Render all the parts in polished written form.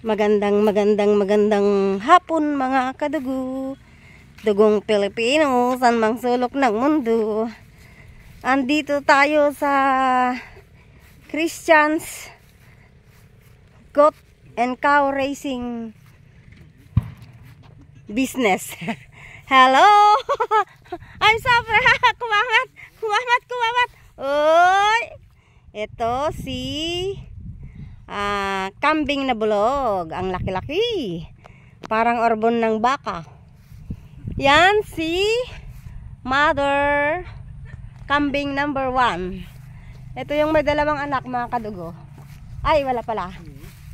Magandang hapon mga kadugo. Dugong Pilipino, saan mang sulok ng mundo. Andito tayo sa Christian's Goat and Cow Racing Business. Hello! Ay, siyempre, kumamat. Uy! Ito si kambing na bulog. Ang laki-laki. Parang orbon ng baka. Yan si mother kambing number 1. Ito yung may dalawang anak mga kadugo. Ay, wala pala.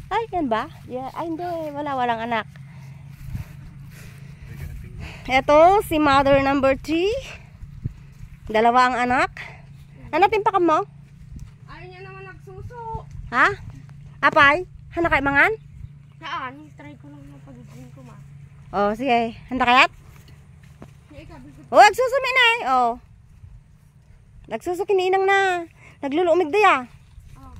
Ay, yan ba? Yeah, ay, hindi. Walang anak. Ito si mother number 3. Dalawa ang anak. Ano timpakan mo? Ay, niya naman nagsuso. Ha? Apay? Handa kay mangan? Saan? Try ko lang ng pagiging ko, ma. Oh, sige. Handa kayat? Oh, nagsusumi na eh. Oh. Nagsusukin inang na. Nagluluumig daya. Oh.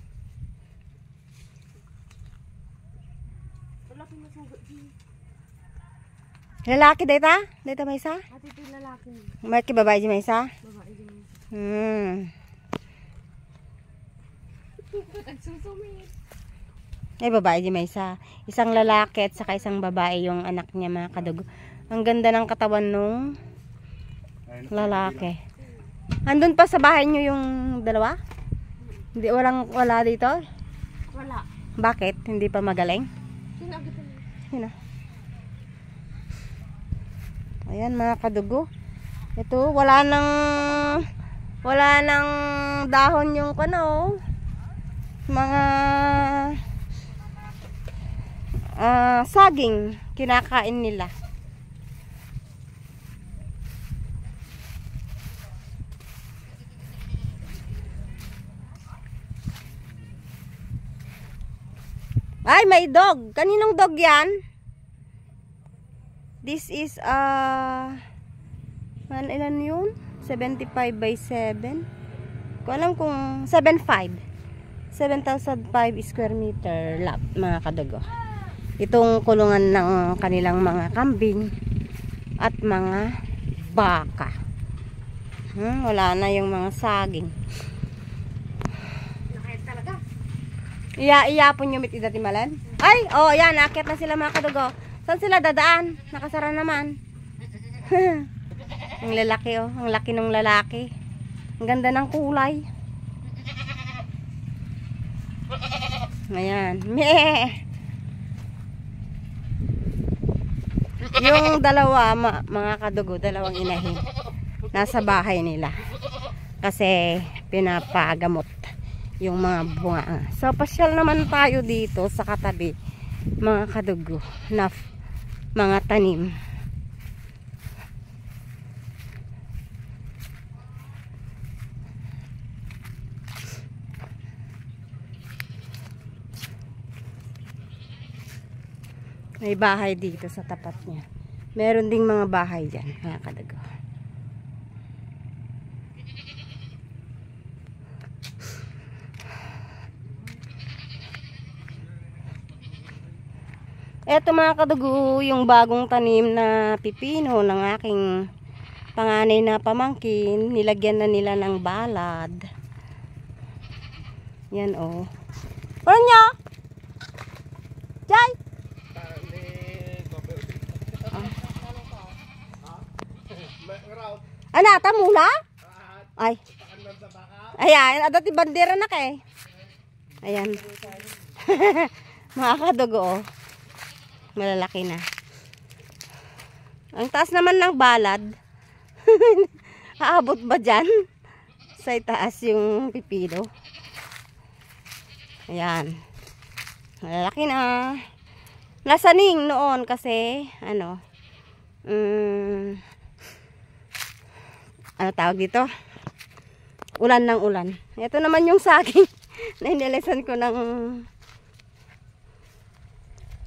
Lalaki masugot din. Lalaki data? Data may isa? Ati ito yung lalaki niya. May kibabae di may isa? Babae din. Nagsusumi. Ay, babae di may isa. Isang lalaki at saka isang babae yung anak niya mga kadugo. Ang ganda ng katawan nung lalaki. Andun pa sa bahay nyo yung dalawa? Hindi, wala dito? Wala. Bakit? Hindi pa magaling? Sinagot niya. Sino? Ayan mga kadugo. Ito, wala nang dahon yung kano. Mga saging kinakain nila. Ay, may dog. Kaninong dog yan? This is ilan yun? 75 by 7. Ko alam kung 7,500 square meter lot mga kadugo. Itong kulungan ng kanilang mga kambing at mga baka. Wala na yung mga saging. Nakayat talaga. Iya-iyapon yung mitida timalan. Ay, oh, yan, nakit na sila mga kadugo. Saan sila dadaan? Nakasara naman. Ang lalaki, oh. Ang laki ng lalaki. Ang ganda ng kulay. Ayan. Meh! Yung dalawa, mga kadugo, dalawang inahin. Nasa bahay nila. Kasi pinapagamot yung mga bunga. So, pasyal naman tayo dito sa katabi, mga kadugo, na mga tanim. May bahay dito sa tapat niya. Meron ding mga bahay dyan, mga kadugo. Eto mga kadugo, yung bagong tanim na pipino ng aking panganay na pamangkin. Nilagyan na nila ng balad. Yan oh. Ano nyo? Jai! Anata mula? Ay. Ayan, adati bandera na kay. Ayan. Mga kadugo oh. Malalaki na. Ang taas naman ng balad. Aabot ba dyan? Sa itaas yung pipino. Ayan. Malalaki na. Nasaning noon kasi ano tawag dito? Ulan ng ulan. Ito naman yung saging na inilisan ko ng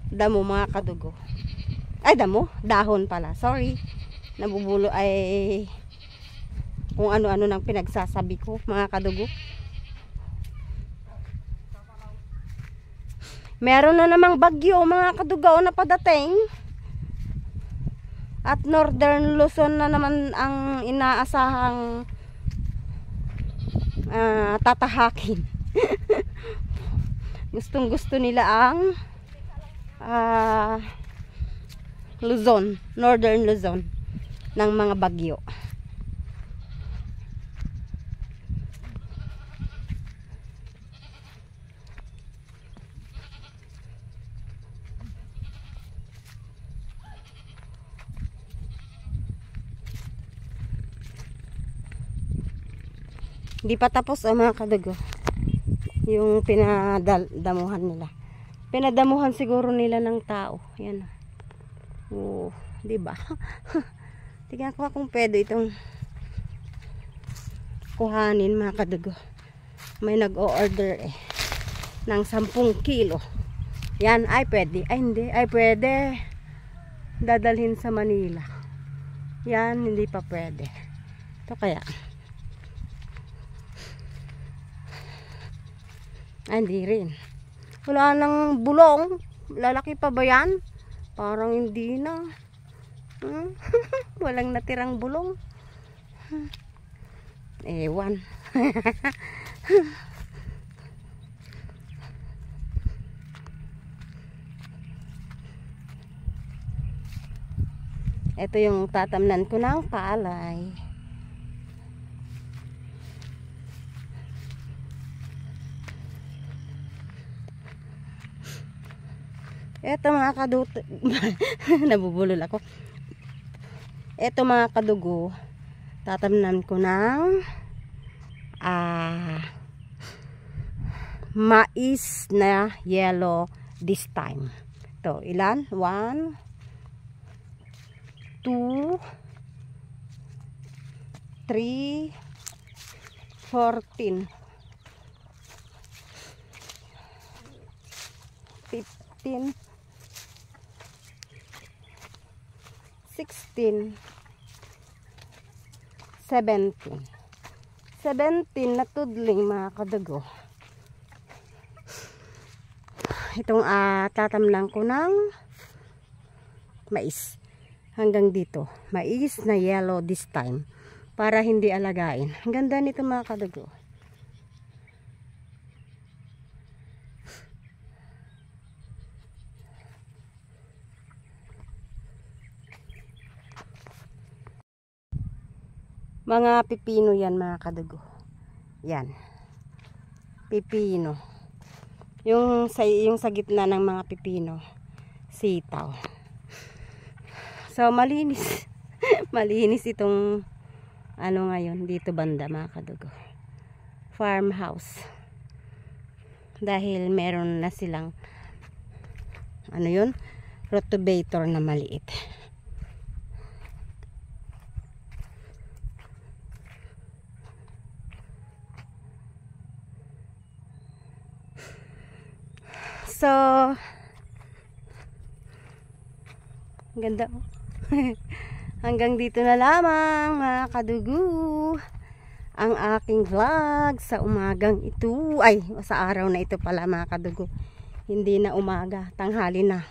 damo mga kadugo. Ay, damo? Dahon pala. Sorry. Nabubulo ay kung ano-ano nang pinagsasabi ko mga kadugo. Meron na namang bagyo mga kadugaw na padating. At Northern Luzon na naman ang inaasahang tatahakin. Gustong gusto nila ang Luzon, Northern Luzon ng mga bagyo. Hindi pa tapos mga kadugo yung pinadamuhan nila. Pinadamuhan siguro nila ng tao. Yan. Oh, di ba? Tingnan ko kung pwede itong kuhanin mga kadugo. May nag-o-order ng 10 kilo. Yan, ay pwede. Ay hindi, ay pwede. Dadalhin sa Manila. Yan, hindi pa pwede. Ito kaya. Ay, hindi rin. Wala nang bulong. Lalaki pa ba yan? Parang hindi na. Walang natirang bulong. Ewan. Ito yung tatamnan ko ng palay. Ito mga kadugo. Nabubulol ako. Ito mga kadugo. Tatamnan ko ng mais na yellow this time. Ito, ilan? 1, 2, 3, 14, 15, 16, 17. 17 na tudling mga kadugo. Itong tatamnan ko ng mais. Hanggang dito. Mais na yellow this time. Para hindi alagain. Ang ganda nito mga kadugo. Mga pipino yan mga kadugo. Yan. Pipino. Yung sa gitna ng mga pipino. Sitaw. So malinis. Malinis itong ano ngayon dito banda mga kadugo. Farmhouse. Dahil meron na silang ano yun? Rotovator na maliit. So, ganda. Hanggang dito na lamang mga kadugo ang aking vlog sa umagang ito. Ay, sa araw na ito pala mga kadugo. Hindi na umaga, tanghali na.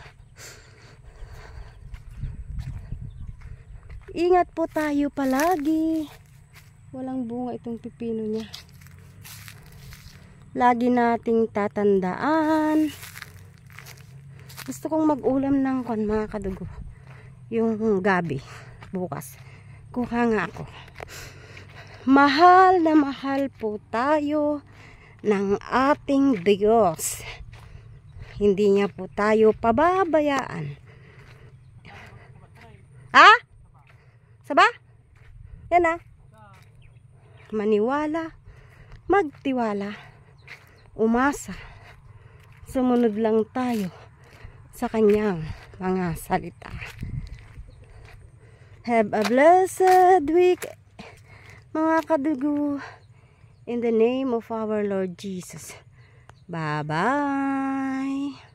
Ingat po tayo palagi. Walang bunga itong pipino niya. Lagi nating tatandaan. Gusto kong mag-ulam ng mga kadugo. Yung gabi. Bukas. Kuha nga ako. Mahal na mahal po tayo ng ating Diyos. Hindi niya po tayo pababayaan. Ha? Saba? Yan Maniwala. Magtiwala. Umasa. Sumunod lang tayo sa kanyang mga salita. Have a blessed week, mga kadugo, in the name of our Lord Jesus. Bye-bye.